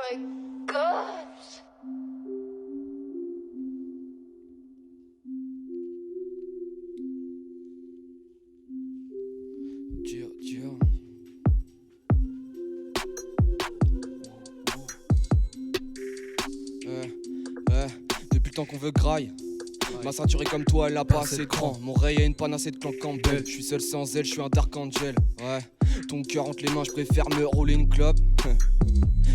my god. Depuis le temps qu'on veut graille. Ma ceinture est comme toi, elle a pas assez de cran. Mon rey a une panacée de clan Campbell. Je suis seul sans elle, je suis un Dark Angel. Ouais, ton cœur entre les mains, je préfère me rouler une clope.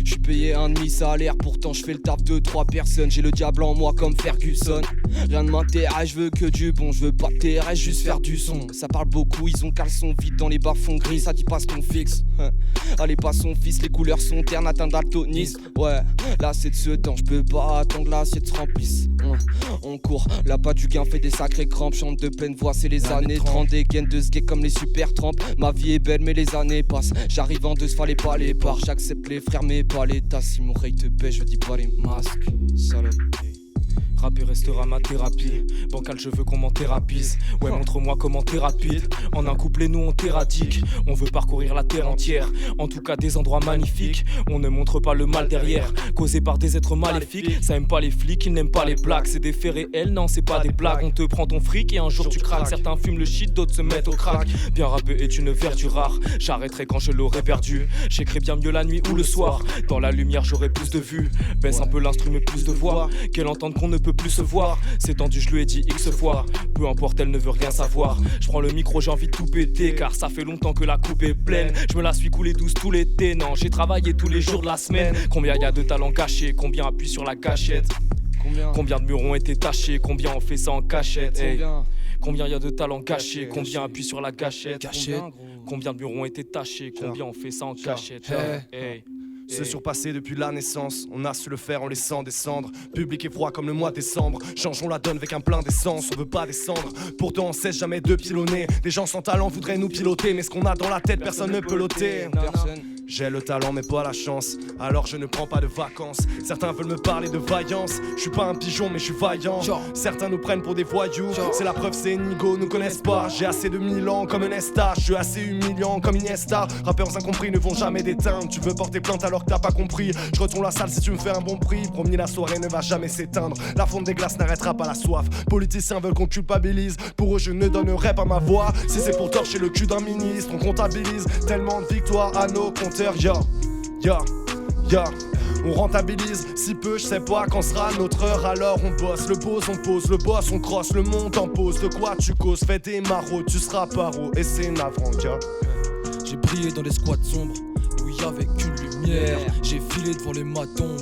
Je suis payé un demi-salaire, pourtant je fais le taf de 3 personnes. J'ai le diable en moi comme Ferguson. Rien ne m'intéresse, je veux que du bon. Je veux pas terrestre, juste faire du son. Ça parle beaucoup, ils ont caleçon vide dans les bas-fonds gris. Ça dit pas ce qu'on fixe. Allez, pas son fils, les couleurs sont ternes, atteint daltonisme. Ouais, là c'est de ce temps, je peux pas attendre l'assiette se remplisse. On court, là pas du gain fait des sacrés crampes. Chante de pleine voix, c'est les années 30. Des gaines de skate comme les super trampes. Ma vie est belle mais les années passent. J'arrive en deux, fallait pas les parts. J'accepte les frères mais pas l'état. Si mon rey te baisse, je dis pas les masques. Salope. Rapper restera ma thérapie. Bancal, je veux qu'on m'en thérapise. Ouais, montre-moi comment t'es rapide. En un couplet, nous on t'éradique. On veut parcourir la terre entière. En tout cas, des endroits magnifiques. On ne montre pas le mal derrière, causé par des êtres maléfiques. Ça aime pas les flics, ils n'aiment pas les blagues. C'est des faits réels, non, c'est pas des blagues. On te prend ton fric et un jour tu craques. Certains fument le shit, d'autres se mettent au crack. Bien rapper est une vertu rare. J'arrêterai quand je l'aurai perdu. J'écris bien mieux la nuit ou le soir. Dans la lumière, j'aurai plus de vues. Baisse un peu l'instru, mais plus de voix. Qu'elle entende qu'on ne peut plus se voir. C'est tendu, je lui ai dit X fois. Peu importe, elle ne veut rien savoir. Je prends le micro, j'ai envie de tout péter. Car ça fait longtemps que la coupe est pleine. Je me la suis coulée douce tout l'été. Non, j'ai travaillé tous les jours de la semaine. Combien y a de talents cachés? Combien appuie sur la gâchette? Combien de murs ont été tachés? Combien on fait ça en cachette? Hey. Combien y a de talents cachés? Combien appuie sur la gâchette? Combien de murs ont été tachés? Combien on fait ça en cachette? Hey. Se surpasser depuis la naissance, on a su le faire en laissant descendre. Public et froid comme le mois de décembre. Changeons la donne avec un plein d'essence, on veut pas descendre. Pourtant on cesse jamais de pilonner. Des gens sans talent voudraient nous piloter. Mais ce qu'on a dans la tête, personne ne peut l'ôter. J'ai le talent mais pas la chance, alors je ne prends pas de vacances. Certains veulent me parler de vaillance. Je suis pas un pigeon mais je suis vaillant. Certains nous prennent pour des voyous. C'est la preuve, c'est Nigo, nous connaissent pas. J'ai assez de Milan comme un Nesta. Je suis assez humiliant comme Iniesta. Rappeurs incompris ne vont jamais déteindre. Tu veux porter plainte alors que t'as pas compris. Je retourne la salle si tu me fais un bon prix. Promis, la soirée ne va jamais s'éteindre. La fonte des glaces n'arrêtera pas la soif. Politiciens veulent qu'on culpabilise. Pour eux je ne donnerai pas ma voix. Si c'est pour torcher le cul d'un ministre, on comptabilise tellement de victoires à nos compteurs. On rentabilise si peu, je sais pas quand sera notre heure. Alors on bosse, le boss on pose, le boss on crosse, le monde en pose. De quoi tu causes, fais des maraudes, tu seras paro et c'est navrant. J'ai brillé dans les squats sombres où y avait qu'une lumière. J'ai filé devant les matons,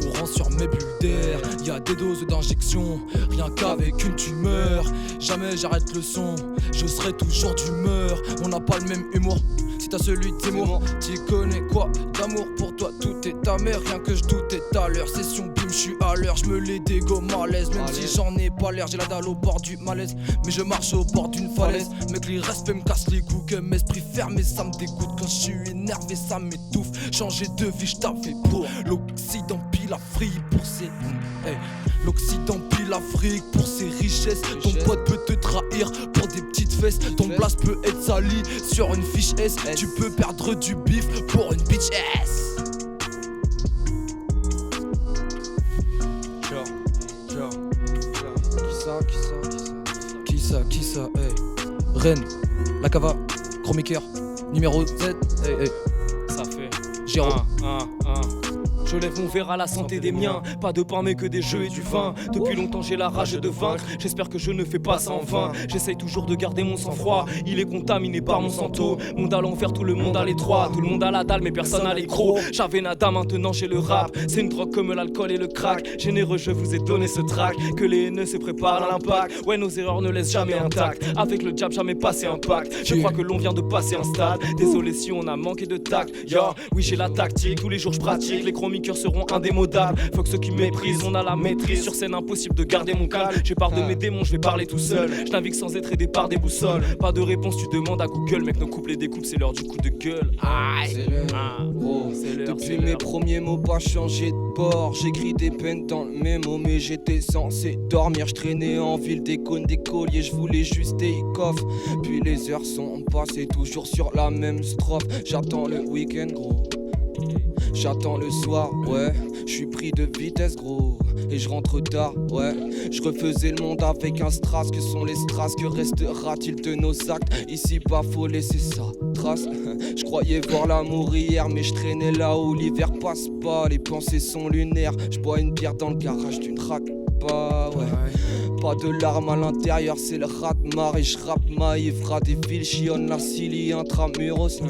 courant sur mes bulles d'air. Y'a des doses d'injection, rien qu'avec une tumeur. Jamais j'arrête le son, je serai toujours d'humeur. On n'a pas le même humour, si t'as celui de Zemmour. T'y connais quoi d'amour, pour toi tout est ta mère. Rien que je doutais à l'heure, session bim, je suis à l'heure. Je me les dégomme à l'aise, même si j'en ai pas l'air. J'ai la dalle au bord du malaise, mais je marche au bord d'une falaise. Mec, les respects me cassent les couilles, que mes esprits fermés, ça me dégoûte. Quand je suis énervé, ça m'étouffe. Changer de vie, je t'avais pour l'Occident pile l'Afrique pour ses... L'Occident pile l'Afrique pour ses richesses. Ton pote peut te trahir pour des petites fesses. Ton blast peut être sali sur une fiche S. Tu peux perdre du bif pour une bitch S. Qui ça, hey. Rennes, la cava, Chromiker, numéro Z, hey. Ça fait Géro. Je lève mon verre à la santé des miens. Pas de pain mais que des jeux et du vin. Depuis longtemps j'ai la rage de vaincre. J'espère que je ne fais pas ça en vain. J'essaye toujours de garder mon sang-froid. Il est contaminé par mon santo. Monde à l'envers, tout le monde à l'étroit. Tout le monde a la dalle mais personne à l'écro. J'avais nada, maintenant j'ai le rap. C'est une drogue comme l'alcool et le crack. Généreux, je vous ai donné ce track. Que les haineux se préparent à l'impact. Ouais, nos erreurs ne laissent jamais intact. Avec le diable, jamais passé un pacte. Je crois que l'on vient de passer un stade. Désolé si on a manqué de tact. Oui, j'ai la tactique. Tous les jours je pratique. Les chroniqueurs seront indémodables. Faut que ceux qui méprisent, on a la maîtrise. Sur scène, impossible de garder mon calme. J'ai peur de mes démons, je vais parler tout seul. Je navigue sans être aidé par des boussoles. Pas de réponse, tu demandes à Google. Mec, nos couples et découpes, c'est l'heure du coup de gueule. C'est l'heure. Depuis mes premiers mots, pas changé de bord. J'écris des peines dans le mémo, mais j'étais censé dormir. Je traînais en ville, des cônes, des colliers. Je voulais juste take off. Puis les heures sont passées toujours sur la même strophe. J'attends le week-end, gros. J'attends le soir, ouais. J'suis pris de vitesse, gros. Et je rentre tard, ouais. Je refaisais le monde avec un strass. Que sont les strass? Que restera-t-il de nos actes? Ici bas faut laisser sa trace. Je croyais voir l'amour hier, mais je traînais là où l'hiver passe pas. Les pensées sont lunaires. Je bois une bière dans le garage d'une rack pas, ouais. Pas de larmes à l'intérieur, c'est le rat-mar. Et je rappe ma ivra des villes, chionne la cilie intramuros.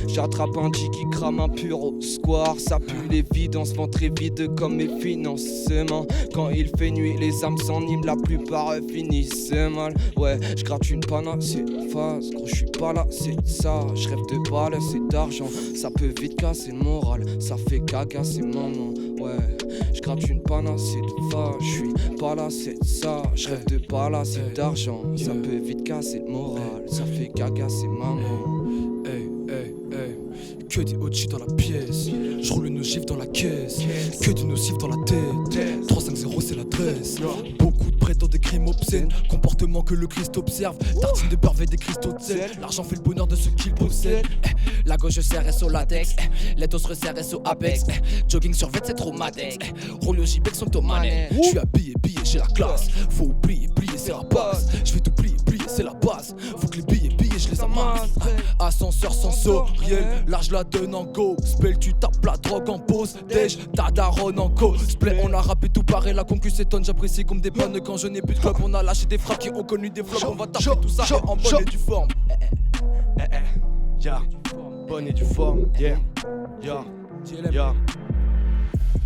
J'attrape un G qui crame un pur au square. Ça pue l'évidence, vend très vide comme mes financements. Quand il fait nuit, les âmes s'eniment, la plupart finissent mal. Ouais, je gratte une panacée phase, gros j'suis pas là, c'est ça. Je rêve de balles, c'est d'argent. Ça peut vite casser le moral, ça fait caca, c'est maman. Ouais, je gratte une panacée de phase, j'suis pas là, c'est ça. Je rêve de balles, c'est d'argent. Ça peut vite casser le moral, ça fait caca, c'est maman. Que des OG dans la pièce, je roule une ogive dans la caisse, que du nocif dans la tête, 350 c'est l'adresse. Beaucoup de prétendants des crimes obscènes, comportement que le Christ observe, tartine de beurre avec des cristaux de sel. L'argent fait le bonheur de ceux qui le possèdent. La gauche serre au latex, les os resserrent au apex. Jogging sur vête c'est trop madex, roule au JPEG sont au manette. J'suis habillé, j'ai la classe, faut oublier, c'est la base. J'vais tout plier, c'est la base. Faut que les billets, je les amasse. Ascenseur sensoriel, là je la donne en gospel. Tu tapes la drogue en pause, déj, ta daronne en cosplay. On a rappé tout pareil, la concu s'étonne. J'apprécie comme des pannes quand je n'ai plus de club. On a lâché des frappes qui ont connu des flops. On va taper tout ça en bonne et due forme. Yeah, bonne et due forme, yeah,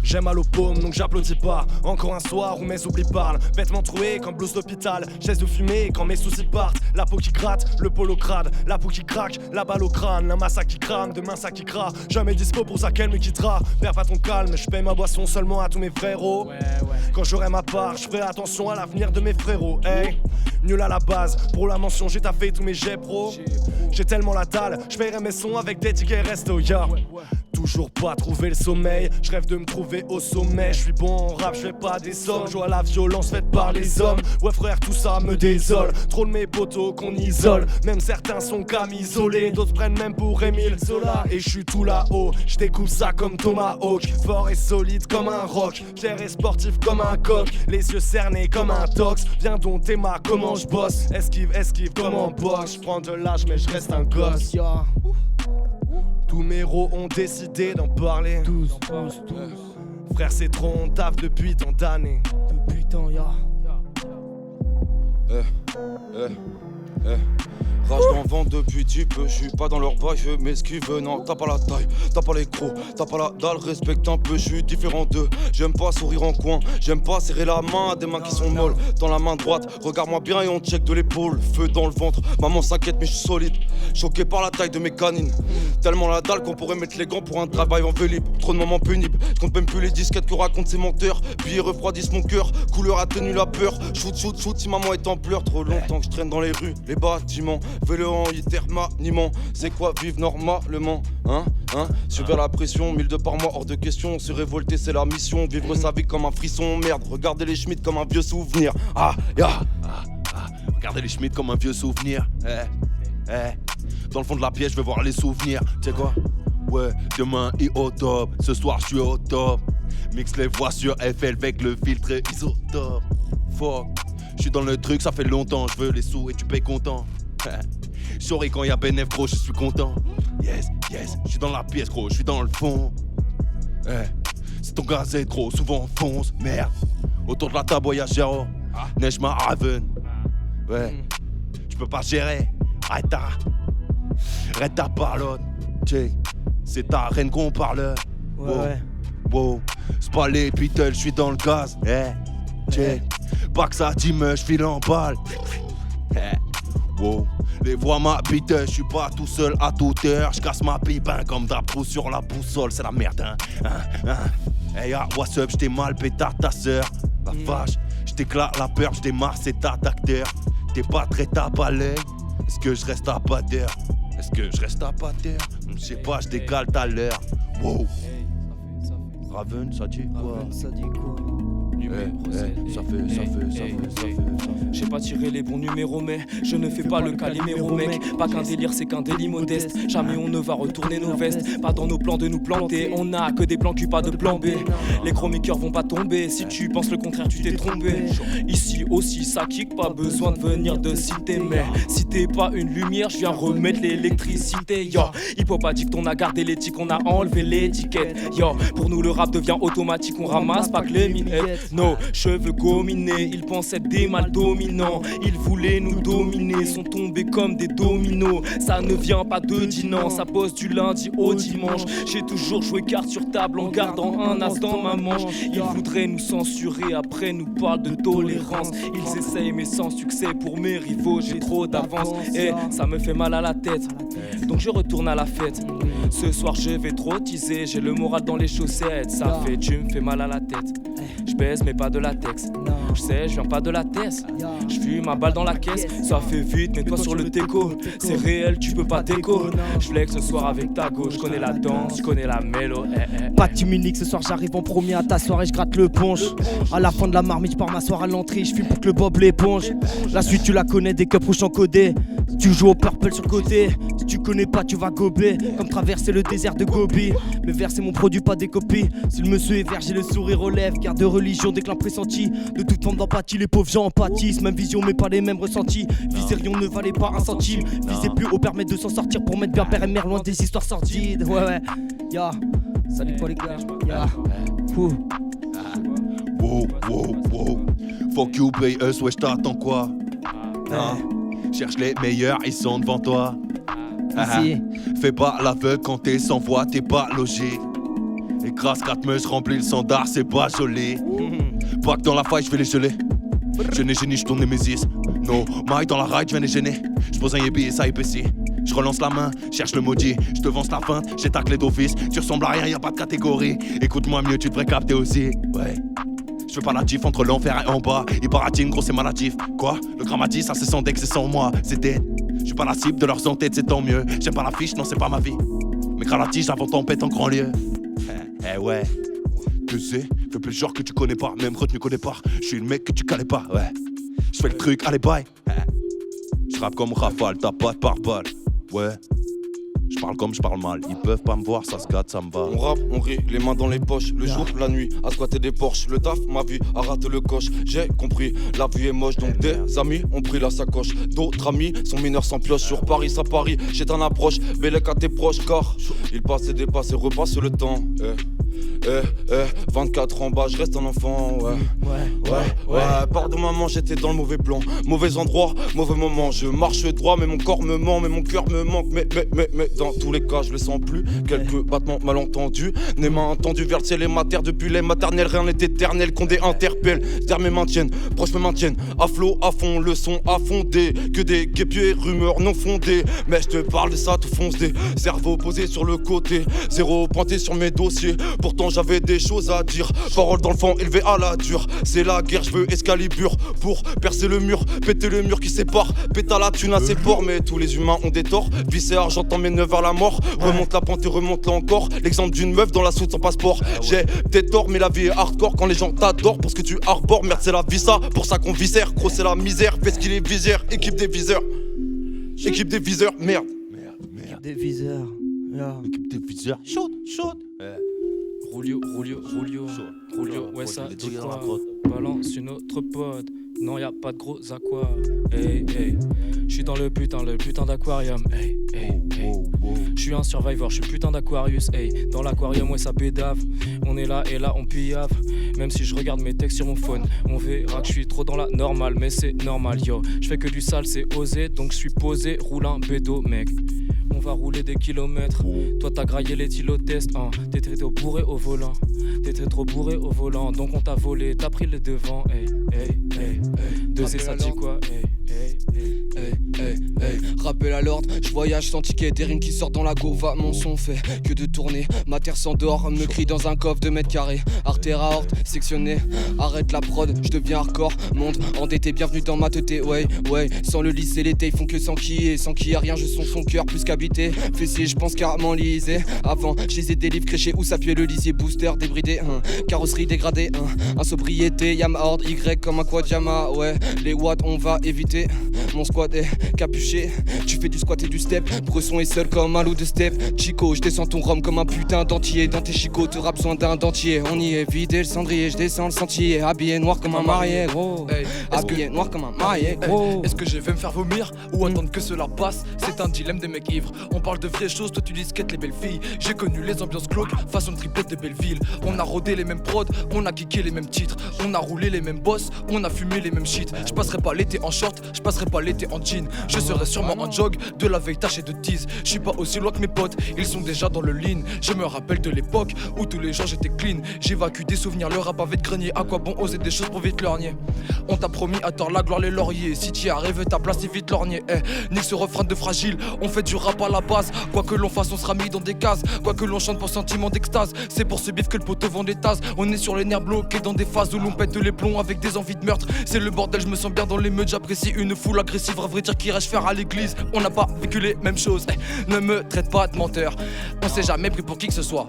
J'aime à l'eau paume donc j'applaudis pas. Encore un soir où mes oublis parlent. Vêtements troués comme blouse d'hôpital. Chaise de fumée quand mes soucis partent. La peau qui gratte, le polo crade. La peau qui craque, la balle au crâne. Un massa qui crame, demain ça qui cra. Jamais dispo pour ça qu'elle me quittera. Perds pas ton calme, je paye ma boisson seulement à tous mes frérots. Quand j'aurai ma part, je ferai attention à l'avenir de mes frérots. Hey, nul à la base, pour la mention j'ai taffé tous mes jets pro. J'ai tellement la dalle, je paierai mes sons avec des tickets resto, yeah. Toujours pas trouvé le sommeil, je rêve de me trouver au sommet. Je suis bon en rap, je fais pas des sommes. Je vois la violence faite par les hommes. Ouais frère, tout ça me désole. Trop de mes potos qu'on isole. Même certains sont camisolés, d'autres prennent même pour Émile Zola. Et je suis tout là-haut, je découpe ça comme Tomahawk. Fort et solide comme un roc, fier et sportif comme un coq. Les yeux cernés comme un tox. Viens donc t'aimer comment je bosse. Esquive comme en boxe. Je prends de l'âge mais je reste un gosse, yeah. Tous mes héros ont décidé d'en parler. Tous. Frère, c'est trop, on taffe depuis tant d'années. Depuis tant, ya. Rage dans le ventre depuis petit peu, j'suis pas dans leur bail, je m'esquive, non, t'as pas la taille, t'as pas les crocs, t'as pas la dalle, respecte un peu, j'suis différent d'eux. J'aime pas sourire en coin, j'aime pas serrer la main à des mains qui sont molles. Dans la main droite, regarde-moi bien et on check de l'épaule. Feu dans le ventre, maman s'inquiète mais j'suis solide. Choqué par la taille de mes canines. Tellement la dalle qu'on pourrait mettre les gants pour un travail en vélib. Trop de moments pénibles, j'compte même plus les disquettes que racontent ces menteurs. Billets refroidissent mon cœur, couleur atténue la peur. Shoot, si maman est en pleurs. Trop longtemps que je traîne dans les rues, les bâtiments. Vélo en maniement, c'est quoi vivre normalement, hein? Subir la pression, 1002 par mois hors de question. Se révolter c'est la mission, vivre sa vie comme un frisson. Merde, regardez les Schmitt comme un vieux souvenir. Regardez les Schmitt comme un vieux souvenir. Dans le fond de la pièce je vais voir les souvenirs. Tu sais quoi? Ouais, demain est au top, ce soir je suis au top. Mix les voix sur FL avec le filtre isotope. Fuck, je suis dans le truc, ça fait longtemps, je veux les sous et tu payes content. Sorry quand y'a Benef gros, je suis content. Yes, je suis dans la pièce gros, je suis dans le fond. C'est ton gazette gros, souvent on fonce, merde. Autour de la table y'a Géro, neige ma Raven. Ouais, tu peux pas gérer, arrête ta parlotte. Check, c'est ta reine qu'on parle. Wow, c'est pas les Beatles, je suis dans le gaz. Check, pas que ça dit me, je file en balle. Wow, les voix m'habitent, je suis pas tout seul à toute heure. Je casse ma pipe comme d'approu sur la boussole, c'est la merde Hey what's up, j't'ai mal pétard ta sœur. La vache, j't'éclate la peur, j'démarre c'est ta d'acteur. T'es pas très tape à l'œil, est-ce que je reste à pas d'heure? Je sais pas, j'décale tout à l'heure. Wow, Raven, ça dit quoi? Ça fait. J'ai pas tiré les bons numéros, mais je ne fais pas le caliméro, mec. Pas qu'un délire, c'est qu'un délit modeste. Jamais on ne va retourner nos vestes. Pas dans nos plans de nous planter. On a que des plans Q, pas de plan B. Les chroniqueurs vont pas tomber. Si tu penses le contraire, tu t'es trompé. Ici aussi, ça kick, pas besoin de venir de cité. Mais si t'es pas une lumière, je viens remettre l'électricité. Yo, hip hop a dit qu'on a gardé l'éthique, on a enlevé l'étiquette. Yo, pour nous le rap devient automatique, on ramasse pas que les minettes. Nos cheveux gominés, ils pensent être des mâles dominants. Ils voulaient nous dominer, sont tombés comme des dominos. Ça ne vient pas de Dinan, ça pose du lundi au dimanche. J'ai toujours joué carte sur table en gardant un as dans ma manche. Ils voudraient nous censurer, après nous parlent de tolérance. Ils essayent mais sans succès, pour mes rivaux j'ai trop d'avance. Et ça me fait mal à la tête, donc je retourne à la fête. Ce soir je vais trop teaser, j'ai le moral dans les chaussettes. Ça fait, tu me fais mal à la tête. Je baise mais pas de latex. Je sais, je viens pas de la tête. Je fume ma balle dans la caisse. Ça fait vite, mets-toi sur le déco. C'est réel, tu peux pas déco. Je flex ce soir avec ta gauche. Je connais la danse, je connais la mélo. Pas de Munich, ce soir j'arrive en premier à ta soirée, je gratte le punch. À la fin de la marmite, je pars m'asseoir à l'entrée, je fume pour que le bob l'éponge. La suite tu la connais, des cups rouges encodés. Si tu joues au purple sur le côté, si tu connais pas tu vas gober. Comme traverser le désert de Gobi. Mes vers c'est mon produit, pas des copies. Si le monsieur est vert, j'ai le sourire aux lèvres. Garde de religion, déclin pressenti. De toute forme d'empathie, les pauvres gens empathisent. Même vision mais pas les mêmes ressentis. Viser rien ne valait pas un centime. Viser plus haut permet de s'en sortir pour mettre bien père et mère loin des histoires sordides. Ouais, ya. Salut quoi les gars, ya. Wow. Fuck you, pay us, ouais, j't'attends quoi? Cherche les meilleurs, ils sont devant toi. Fais pas l'aveugle quand t'es sans voix, t'es pas logique. Écrase 4 meufs, remplis le standard, c'est pas joli. Pas que dans la faille, je vais les geler. Je n'ai génie, je tourne les mésis. No, maille dans la ride, je viens les gêner. Je pose un yébi et ça épaissit. Je relance la main, cherche le maudit. Je te vance la feinte, j'ai ta clé d'office. Tu ressembles à rien, y'a pas de catégorie. Écoute-moi mieux, tu devrais capter aussi. Ouais. Je fais pas la diff entre l'enfer et en bas. Il baratine, gros, c'est maladif. Quoi? Le grammatis, ça c'est sans deck, c'est sans moi. C'est dead. Je suis pas la cible de leurs entêtes, c'est tant mieux. J'aime pas la fiche, non, c'est pas ma vie. Mais quand la tige avant tempête en grand lieu. Ouais. Tu sais, fais plus genre que tu connais pas. Même retenu connais pas. Je suis le mec que tu connais pas, ouais. Je fais le truc, allez bye. Je rappe comme Rafale, t'as pas de pare-balles. Ouais. Je parle comme je parle mal, ils peuvent pas me voir, ça se gâte, ça me va. On rappe, on rit, les mains dans les poches. Le jour, la nuit, à squatter des Porsche. Le taf, ma vie, à rater le coche. J'ai compris, la vie est moche. Donc des amis ont pris la sacoche. D'autres amis sont mineurs sans pioche. Sur Paris, ça Paris, j'ai ton approche. Bellec à tes proches, car il passe et dépasse et repasse le temps. 24 ans bas, je reste un enfant, ouais. Pardon maman, j'étais dans le mauvais plan. Mauvais endroit, mauvais moment. Je marche droit, mais mon corps me ment, mais mon cœur me manque. Mais dans tous les cas, je le sens plus. Quelques battements malentendus. Mes mains tendues vers le ciel et ma terre. Depuis les maternelles, rien n'est éternel. Condé interpelle, terres me maintiennent, proches me maintiennent. À flot, à fond, le son à fondé. Que des guépiers, rumeurs non fondées. Mais je te parle de ça, tout fonce des cerveaux posés sur le côté. Zéro pointé sur mes dossiers. Pourtant j'avais des choses à dire. Parole d'enfant élevée à la dure. C'est la guerre, je veux Excalibur pour percer le mur, péter le mur qui sépare. Péta la thune à ses ports, mais tous les humains ont des torts. Viscère, j'entends mes neufs vers la mort. Remonte la pente et remonte là encore. L'exemple d'une meuf dans la soute sans passeport. J'ai des torts, mais la vie est hardcore quand les gens t'adorent parce que tu arbores. Merde, c'est la vie ça, pour ça qu'on viscère. Gros, c'est la misère, fais ce qu'il est visière. Équipe des viseurs. Équipe des viseurs, merde. Équipe des viseurs. Équipe des viseurs. Chaude. Roulio, ouais ça dit quoi? Balance une autre pote. Non y'a pas de gros aqua. Hey. J'suis dans le putain d'aquarium. Hey. J'suis un survivor, j'suis putain d'Aquarius. Hey. Dans l'aquarium ouais ça pédave. On est là et là on piave. Même si je regarde mes textes sur mon phone, on verra que j'suis trop dans la normale. Mais c'est normal yo. J'fais que du sale c'est osé. Donc j'suis posé, roule un bédo mec. On va rouler des kilomètres. Toi t'as graillé les tylotests, hein. T'étais trop bourré au volant. Donc on t'a volé, t'as pris le devant. Hey. Deux et ça dit quoi? rappel à l'ordre, je voyage sans ticket, des rimes qui sortent dans la gova, mon son fait que de tourner. Ma terre s'endort, me crie dans un coffre de mètres carrés. Artère à horte, sectionné, arrête la prod, je deviens hardcore, monte, endetté, bienvenue dans ma tête, ouais, sans le lycée, l'été, ils font que s'enquiller, sans qu'il y a rien, je sens son cœur plus qu'habité. Fessier, je pense carrément lisé. Avant, je lisais des livres créchés où s'appuyait le lisier, booster débridé, carrosserie dégradée, insobriété, Yamaha ordre Y comme un quad-Yamaha, ouais, les watts on va éviter. Mon squat est capuché, tu fais du squat et du step, Bresson est seul comme un loup de step. Chico, je descends ton rhum comme un putain d'entier, dans tes chicots t'auras besoin d'un dentier. On y est, vidé le cendrier, je descends le sentier, habillé noir comme un marié, gros. Habillé noir comme un marié, gros. Est-ce que je vais me faire vomir ou attendre que cela passe? C'est un dilemme des mecs ivres. On parle de vraies choses, toi tu disquettes les belles filles. J'ai connu les ambiances glauques, façon triplette de Belleville. On a rodé les mêmes prods, on a kické les mêmes titres. On a roulé les mêmes boss, on a fumé les mêmes shit. Je passerai pas l'été en short, je passerai pas l'été en jean. Je serai sûrement en jog, de la veille taché de tease. Je suis pas aussi loin que mes potes, ils sont déjà dans le lean. Je me rappelle de l'époque où tous les jours j'étais clean. J'évacue des souvenirs, le rap avait de grenier. À quoi bon oser des choses pour vite lorgner? On t'a promis à tort la gloire, les lauriers. Si t'y arrives, ta place est vite lorgnée. Nique ce refrain de fragile, on fait du rap à la base. Quoi que l'on fasse, on sera mis dans des cases. Quoi que l'on chante pour sentiment d'extase. C'est pour ce bif que le poteau vend des tasses. On est sur les nerfs bloqués dans des phases où l'on pète les plombs avec des envies de meurtre. C'est le bordel, je me sens bien dans les meutes. J'apprécie une foule agressive, à vrai dire qu'irais-je faire à l'église? On n'a pas vécu les mêmes choses. Ne me traite pas de menteur, on s'est jamais pris pour qui que ce soit.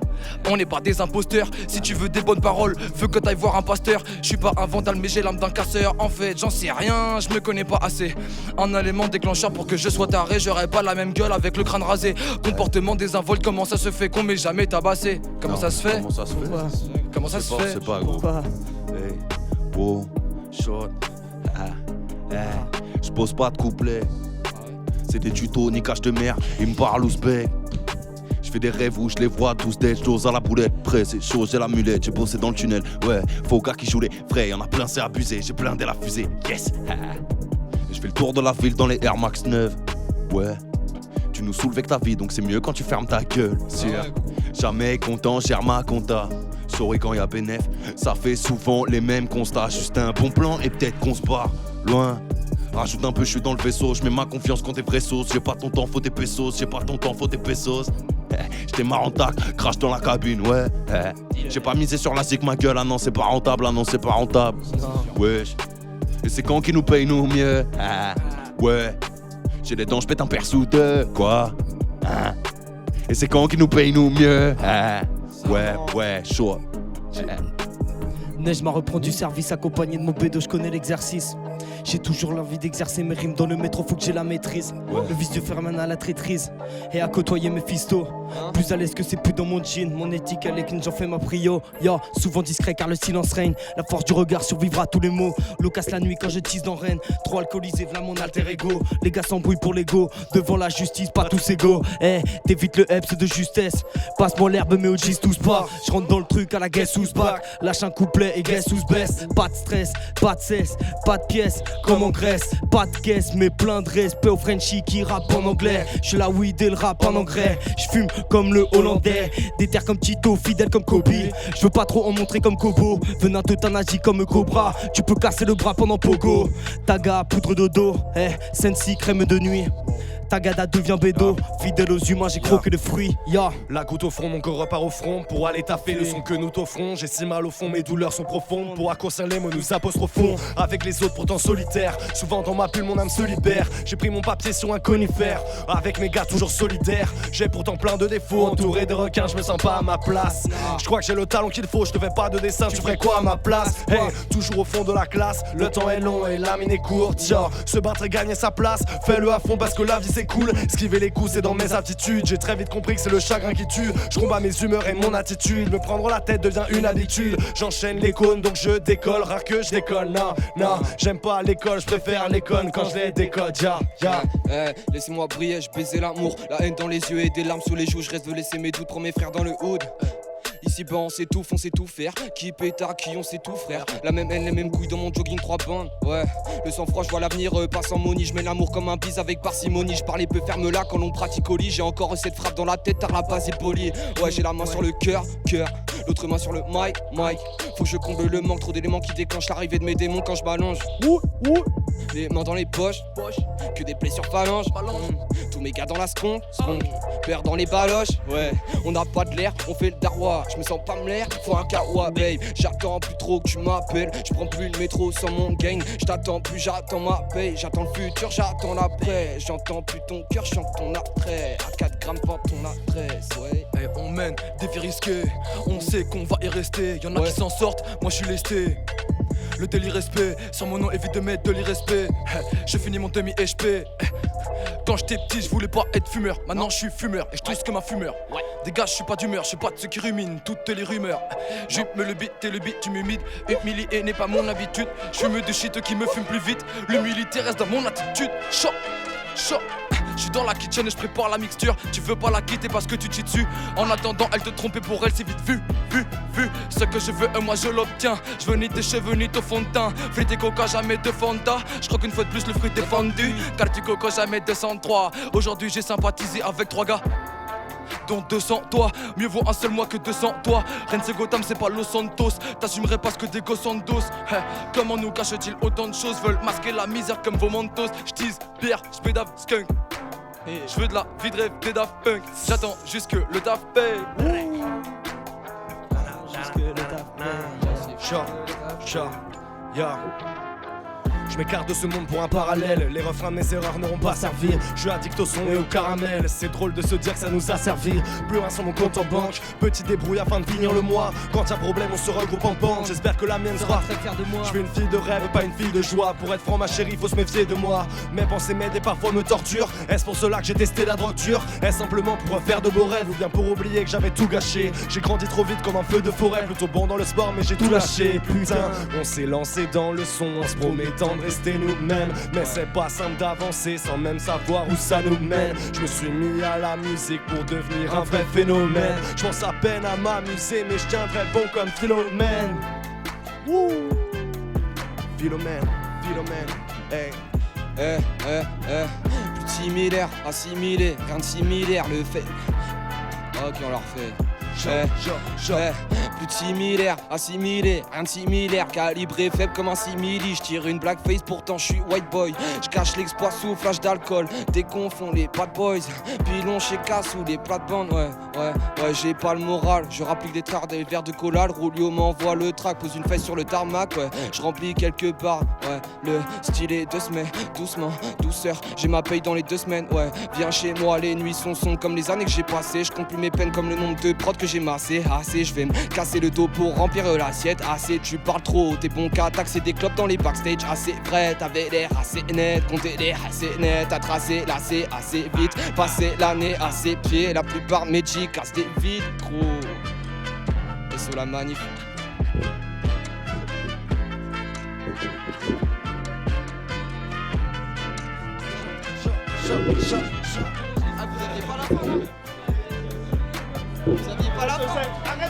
On n'est pas des imposteurs, si tu veux des bonnes paroles, veux que t'ailles voir un pasteur. Je suis pas un vandale mais j'ai l'âme d'un casseur. En fait j'en sais rien, je me connais pas assez. Un élément déclencheur pour que je sois taré. J'aurais pas la même gueule avec le crâne rasé. Comportement désinvolte, comment ça se fait qu'on m'ait jamais tabassé? Comment ça se fait? Comment ça se fait? Comment ça se fait? C'est pas gros. Hey, wow, short. Je pose pas de couplet. C'est des tutos, niquage de merde. Ils me parlent ouzbek. Je fais des rêves où je les vois tous dead. J'ose à la boulette, prêt, c'est chaud, j'ai la mulette. J'ai bossé dans le tunnel, ouais. Faut gars qui jouent les vrais, y'en a plein, c'est abusé. J'ai blindé la fusée, yes. Je fais le tour de la ville dans les Air Max 9. Ouais. Tu nous saoules avec ta vie, donc c'est mieux quand tu fermes ta gueule. Jamais content, gère ma compta. Sorry quand y'a bénéf, ça fait souvent les mêmes constats. Juste un bon plan et peut-être qu'on se barre loin. Rajoute un peu, je suis dans le vaisseau, je mets ma confiance quand t'es vraies sauces. J'ai pas ton temps, faut des pesos, j'ai pas ton temps, faut des pesos. J'étais marrant tac, crache dans la cabine, ouais. J'ai pas misé sur la zig, ma gueule, ah non c'est pas rentable, ah non c'est pas rentable. Wesh, et c'est quand qui nous paye nous mieux? Ouais, j'ai des dents, je pète un père sous deux, quoi. Et c'est quand qui nous paye nous mieux? Ouais, chaud. Neige m'a reprend du service accompagné de mon bédo, je connais l'exercice. J'ai toujours l'envie d'exercer mes rimes dans le métro, faut que j'ai la maîtrise. Le vice de faire main à la traîtrise et à côtoyer mes fistos. Plus à l'aise que c'est plus dans mon jean, mon éthique elle est clean, j'en fais ma prio. Yo, souvent discret car le silence règne. La force du regard survivra à tous les mots. L'eau casse la nuit quand je tease dans Rennes. Trop alcoolisé, v'là mon alter ego. Les gars s'embrouillent pour l'ego, devant la justice, pas tous égaux. T'évites le heps de justesse. Passe-moi l'herbe mais OG's tous pas. Je rentre dans le truc à la guess who's back. Lâche un couplet et guess who's best. Pas de stress, pas de cesse, pas de pièces. Comme en Grèce, pas de caisse mais plein de respect aux Frenchies qui rappent en anglais. J'suis la weed et le rap en engrais. J'fume comme le hollandais, déterre comme Tito, fidèle comme Kobe. J'veux pas trop en montrer comme Kobo. Venin d'euthanasie comme Cobra. Tu peux casser le bras pendant Pogo. Taga, poudre dodo, Sensi, crème de nuit. Tagada devient bédo, fidèle aux humains, j'ai croqué de fruits. La goutte au front, mon corps repart au front. Pour aller taffer le son que nous t'offrons. J'ai si mal au fond, mes douleurs sont profondes. Pour accoster les mots, nous apostrophons. Avec les autres, pourtant solitaires. Souvent dans ma bulle, mon âme se libère. J'ai pris mon papier sur un conifère. Avec mes gars, toujours solidaires. J'ai pourtant plein de défauts. Entouré de requins, je me sens pas à ma place. Je crois que j'ai le talent qu'il faut. Je te fais pas de dessin, tu ferais quoi à ma place? Hey, toujours au fond de la classe. Le temps est long et la mine est courte. Se battre et gagner sa place. Fais-le à fond parce que la vie c'est cool. Esquiver les coups c'est dans mes aptitudes. J'ai très vite compris que c'est le chagrin qui tue. Je combats mes humeurs et mon attitude. Me prendre la tête devient une habitude. J'enchaîne les cônes donc je décolle. Rare que je décolle, non, j'aime pas l'école, je préfère les connes quand je les décode. Laissez-moi briller, je baisais l'amour. La haine dans les yeux et des larmes sous les joues. Je reste de laisser mes doutes pour mes frères dans le hood. Ici bas on s'étouffe, on sait tout faire. Qui pétard, qui on sait tout frère. La même haine, les mêmes couilles dans mon jogging 3 bandes. Ouais, le sang-froid, je vois l'avenir pas sans monie. Je mets l'amour comme un bise avec parcimonie. Je parlais peu ferme là quand l'on pratique au lit. J'ai encore cette frappe dans la tête, tard la base est polie. Ouais, j'ai la main sur le cœur, l'autre main sur le mic. Faut que je comble le manque, trop d'éléments qui déclenchent l'arrivée de mes démons quand je m'allonge. les mains dans les poches, que des plaies sur phalange. Tous mes gars dans la sconde, perd dans les baloches. Ouais, on n'a pas de l'air, on fait le darwa. Je me sens pas me l'air, faut un kawa babe. J'attends plus trop que tu m'appelles, je prends plus le métro sans mon gain. Je t'attends plus, j'attends ma paye. J'attends le futur, j'attends l'après. J'entends plus ton cœur, chante ton attrait. À 4 grammes, vends ton adresse, ouais. Hey, on mène des vies risquées, on sait qu'on va y rester. Y'en a qui s'en sortent, moi je suis lesté. Le délit respect, sur mon nom évite de mettre de l'irrespect. Je finis mon demi-HP. Quand j'étais petit, je voulais pas être fumeur. Maintenant je suis fumeur et je tousse comme un fumeur. Des gars, je suis pas d'humeur, je suis pas de ceux qui ruminent toutes les rumeurs. Jupe me le beat, t'es le beat, tu m'humides. Humilier n'est pas mon habitude. Je fume de shit qui me fume plus vite. L'humilité reste dans mon attitude. Chaud, chaud. Je suis dans la kitchen et je prépare la mixture. Tu veux pas la quitter parce que tu te chies dessus. En attendant, elle te trompait pour elle, c'est vite vu. Ce que je veux, moi je l'obtiens. Je veux ni tes cheveux ni ton fond de teint. Fruit et coca, jamais de Fanta. Je crois qu'une fois de plus le fruit est fendu. Car tu coco, jamais 203. Aujourd'hui j'ai sympathisé avec 3 gars, dont 200 toi. Mieux vaut un seul mois que 200 toi. Rennes Gotham c'est pas Los Santos. T'assumerais pas ce que des gosses en dose. Comment nous cache-t-il autant de choses? Veulent masquer la misère comme vos mantos. J'tease, bière, j'pédave, skunk. Je veux de la vie de rêve des Daft Punk. J'attends juste que le taf paye. Je m'écarte de ce monde pour un parallèle. Les refrains de mes erreurs n'auront pas servi. Je suis addict au son et au caramel. C'est drôle de se dire que ça nous a servi. Plus rien sur mon compte en banque. Petit débrouille afin de finir le mois. Quand y'a problème on se regroupe en bande. J'espère que la mienne sera très fier de moi. Je suis une fille de rêve et pas une fille de joie. Pour être franc ma chérie faut se méfier de moi. Mes pensées m'aident et parfois me torturent. Est-ce pour cela que j'ai testé la drogue dure? Est-ce simplement pour refaire de beaux rêves? Ou bien pour oublier que j'avais tout gâché? J'ai grandi trop vite comme un feu de forêt. Plutôt bon dans le sport mais j'ai tout lâché. Putain, on s'est lancé dans le son en se promettant de rester nous-mêmes. Mais c'est pas simple d'avancer sans même savoir où ça nous mène. Je me suis mis à la musique pour devenir un vrai phénomène. Je pense à peine à m'amuser mais je tiendrai bon comme Philomène. Philomène, hey. Plus similaire, assimilé, rien de similaire, le fait. Ok, on leur fait. Plus de similaire, assimilé, rien de similaire, calibré faible comme un simili. Je tire une blackface, pourtant je suis white boy. Je cache l'exploit sous flash d'alcool. Déconfond les bad boys, pilon chez Cass ou les plates-bandes. Ouais, j'ai pas le moral. Je rapplique des trares, des verres de cola. Le Roulio m'envoie le track, pose une fesse sur le tarmac. Ouais, je remplis quelques barres. Ouais, le stylet 2 semaines, doucement, douceur. J'ai ma paye dans les 2 semaines. Ouais, viens chez moi, les nuits sont comme les années que j'ai passées. Je compte plus mes peines comme le nombre de prods que j'ai massé. Assez, je vais me casser le dos pour remplir l'assiette. Assez, tu parles trop, t'es bon qu'à taxer des clopes dans les backstage. Assez vrai, t'avais l'air assez net, compter l'air assez net. À tracer, lasser assez vite, passer l'année à ses pieds. La plupart de mes G cassent des vides, gros. Et sur la magnifique. Ah, vous aviez pas la fin. Vous aviez pas la fin. Arrête.